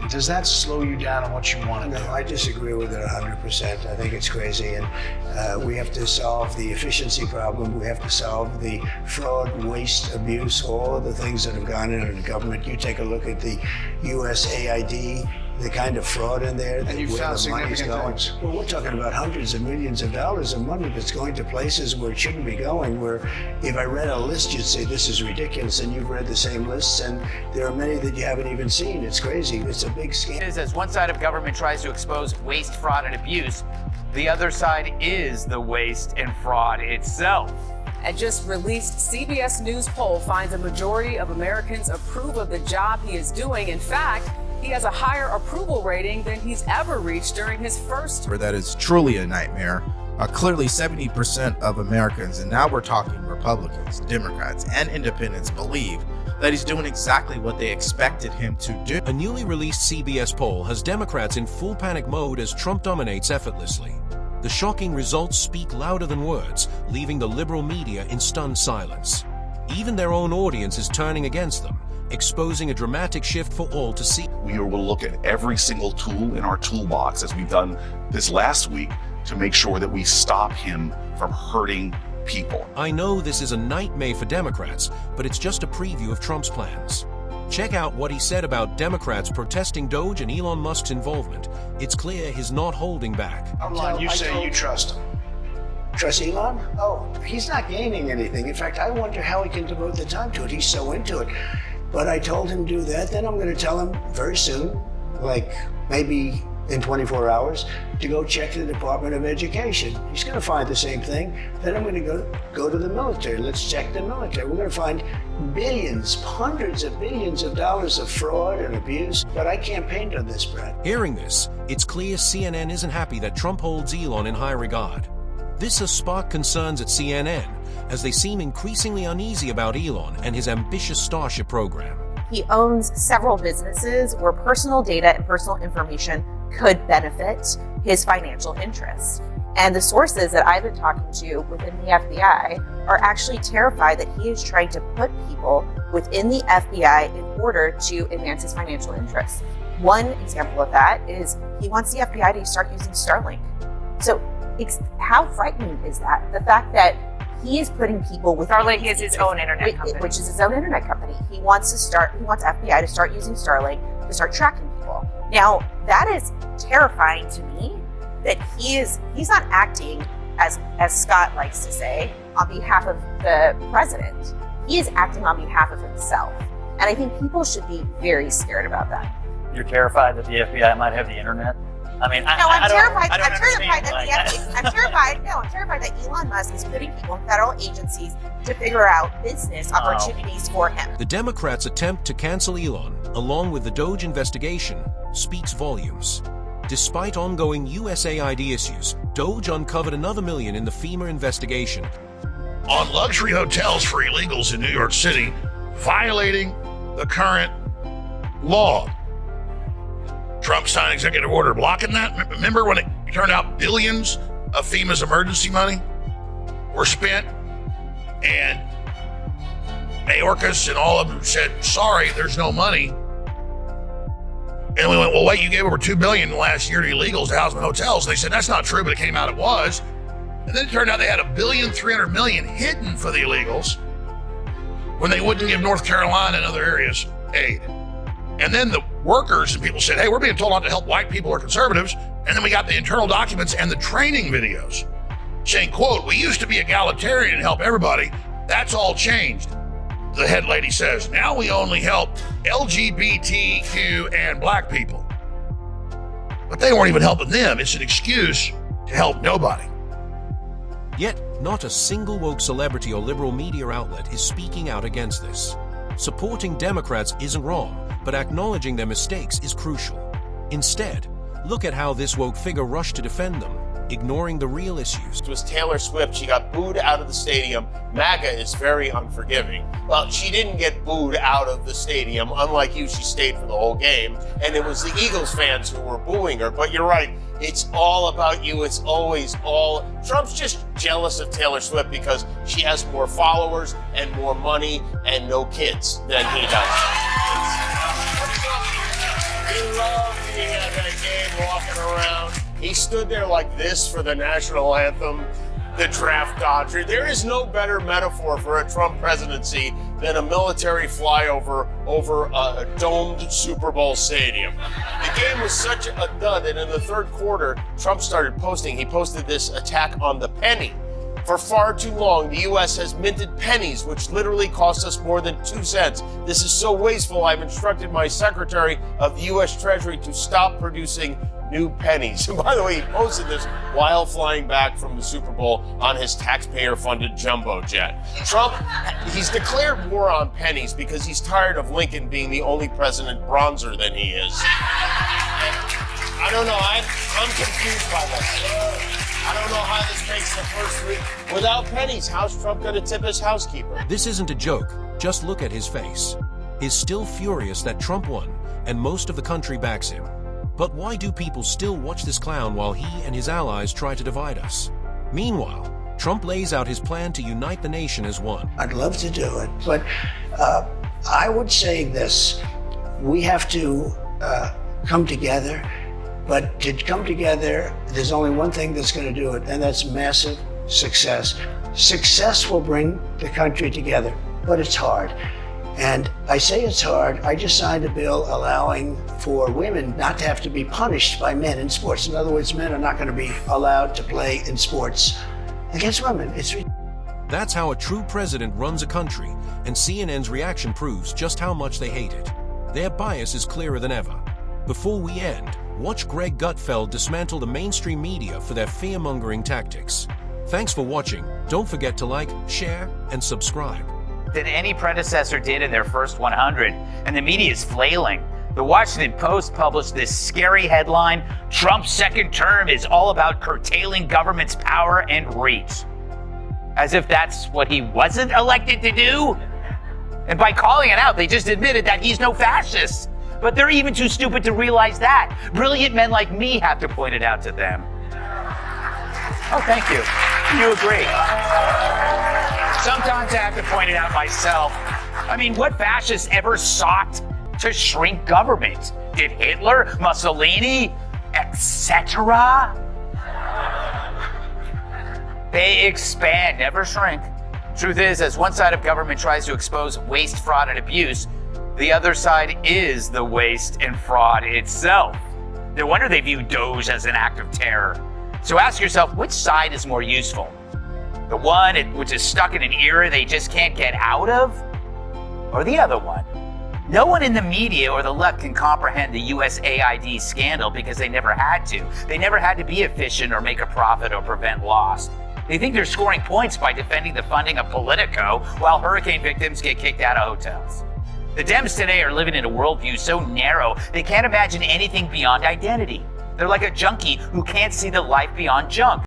Does that slow you down on what you want to do? No, I disagree with it 100%. I think it's crazy, and we have to solve the efficiency problem. We have to solve the fraud, waste, abuse, all of the things that have gone into the government. You take a look at the USAID, the kind of fraud in there. And you found significant things. Well, we're talking about hundreds of millions of dollars of money that's going to places where it shouldn't be going, where if I read a list, you'd say this is ridiculous, and you've read the same lists, and there are many that you haven't even seen. It's crazy. It's a big scam. As one side of government tries to expose waste, fraud, and abuse, the other side is the waste and fraud itself. A just released CBS News poll finds a majority of Americans approve of the job he is doing. In fact, he has a higher approval rating than he's ever reached during his first. That is truly a nightmare. Clearly 70% of Americans, and now we're talking Republicans, Democrats, and independents, believe that he's doing exactly what they expected him to do. A newly released CBS poll has Democrats in full panic mode as Trump dominates effortlessly. The shocking results speak louder than words, leaving the liberal media in stunned silence. Even their own audience is turning against them, exposing a dramatic shift for all to see. We will look at every single tool in our toolbox, as we've done this last week, to make sure that we stop him from hurting people. I know this is a nightmare for Democrats, but it's just a preview of Trump's plans. Check out what he said about Democrats protesting Doge and Elon Musk's involvement. It's clear he's not holding back. Elon, you say you trust him. Trust Elon? Oh, he's not gaining anything. In fact, I wonder how he can devote the time to it. He's so into it. But I told him to do that. Then I'm going to tell him very soon, like maybe in 24 hours, to go check the Department of Education. He's going to find the same thing. Then I'm going to go to the military. Let's check the military. We're going to find billions, hundreds of billions of dollars of fraud and abuse. But I campaigned on this, Brad. Hearing this, it's clear CNN isn't happy that Trump holds Elon in high regard. This has sparked concerns at CNN, as they seem increasingly uneasy about Elon and his ambitious Starship program. He owns several businesses where personal data and personal information could benefit his financial interests. And the sources that I've been talking to within the FBI are actually terrified that he is trying to put people within the FBI in order to advance his financial interests. One example of that is he wants the FBI to start using Starlink. So how frightening is that? The fact that he is putting people with Starlink is his own internet company. Which is his own internet company. He wants FBI to start using Starlink to start tracking people. Now, that is terrifying to me that he's not acting, as Scott likes to say, on behalf of the president. He is acting on behalf of himself. And I think people should be very scared about that. You're terrified that the FBI might have the internet? I mean, I'm terrified that Elon Musk is putting people in federal agencies to figure out business opportunities for him. The Democrats' attempt to cancel Elon, along with the Doge investigation, speaks volumes. Despite ongoing USAID issues, Doge uncovered another $1 million in the FEMA investigation. On luxury hotels for illegals in New York City, violating the current law. Trump signed executive order blocking that. Remember when it turned out billions of FEMA's emergency money were spent, and Mayorkas and all of them said, sorry, there's no money. And we went, well, wait, you gave over $2 billion last year to illegals to house in hotels. And they said, that's not true, but it came out it was. And then it turned out they had $1.3 billion hidden for the illegals when they wouldn't give North Carolina and other areas aid. And then the workers and people said, hey, we're being told not to help white people or conservatives. And then we got the internal documents and the training videos saying, quote, we used to be egalitarian and help everybody. That's all changed. The head lady says, now we only help LGBTQ and black people. But they weren't even helping them. It's an excuse to help nobody. Yet, not a single woke celebrity or liberal media outlet is speaking out against this. Supporting Democrats isn't wrong, but acknowledging their mistakes is crucial. Instead, look at how this woke figure rushed to defend them, ignoring the real issues. It was Taylor Swift. She got booed out of the stadium. MAGA is very unforgiving. Well, she didn't get booed out of the stadium. Unlike you, she stayed for the whole game. And it was the Eagles fans who were booing her. But you're right. It's all about you. It's always all. Trump's just jealous of Taylor Swift because she has more followers and more money and no kids than he does. He loved being at that game, walking around. He stood there like this for the national anthem, the draft dodger. There is no better metaphor for a Trump presidency than a military flyover over a domed Super Bowl stadium. The game was such a dud that in the third quarter, Trump started posting. He posted this attack on the penny. For far too long, the U.S. has minted pennies, which literally cost us more than 2 cents. This is so wasteful, I've instructed my Secretary of the U.S. Treasury to stop producing new pennies. And by the way, he posted this while flying back from the Super Bowl on his taxpayer-funded jumbo jet. Trump, he's declared war on pennies because he's tired of Lincoln being the only president bronzer than he is. I don't know, I'm confused by this. I don't know how this makes the first week. Without pennies, how's Trump going to tip his housekeeper? This isn't a joke. Just look at his face. He's still furious that Trump won, and most of the country backs him. But why do people still watch this clown while he and his allies try to divide us? Meanwhile, Trump lays out his plan to unite the nation as one. I'd love to do it, but I would say this. We have to come together. But to come together, there's only one thing that's going to do it, and that's massive success. Success will bring the country together, but it's hard. And I say it's hard. I just signed a bill allowing for women not to have to be punished by men in sports. In other words, men are not going to be allowed to play in sports against women. That's how a true president runs a country, and CNN's reaction proves just how much they hate it. Their bias is clearer than ever. Before we end, watch Greg Gutfeld dismantle the mainstream media for their fear-mongering tactics. Thanks for watching. Don't forget to like, share, and subscribe. Than any predecessor did in their first 100, and the media is flailing. The Washington Post published this scary headline: Trump's second term is all about curtailing government's power and reach. As if that's what he wasn't elected to do. And by calling it out, they just admitted that he's no fascist. But they're even too stupid to realize that. Brilliant men like me have to point it out to them. Oh, thank you. You agree. Sometimes I have to point it out myself. I mean, what fascist ever sought to shrink government? Did Hitler, Mussolini, etc.? They expand, never shrink. Truth is, as one side of government tries to expose waste, fraud, and abuse, the other side is the waste and fraud itself. No wonder they view Doge as an act of terror. So ask yourself, which side is more useful? The one which is stuck in an era they just can't get out of? Or the other one? No one in the media or the left can comprehend the USAID scandal because they never had to. They never had to be efficient or make a profit or prevent loss. They think they're scoring points by defending the funding of Politico while hurricane victims get kicked out of hotels. The Dems today are living in a worldview so narrow they can't imagine anything beyond identity. They're like a junkie who can't see the life beyond junk.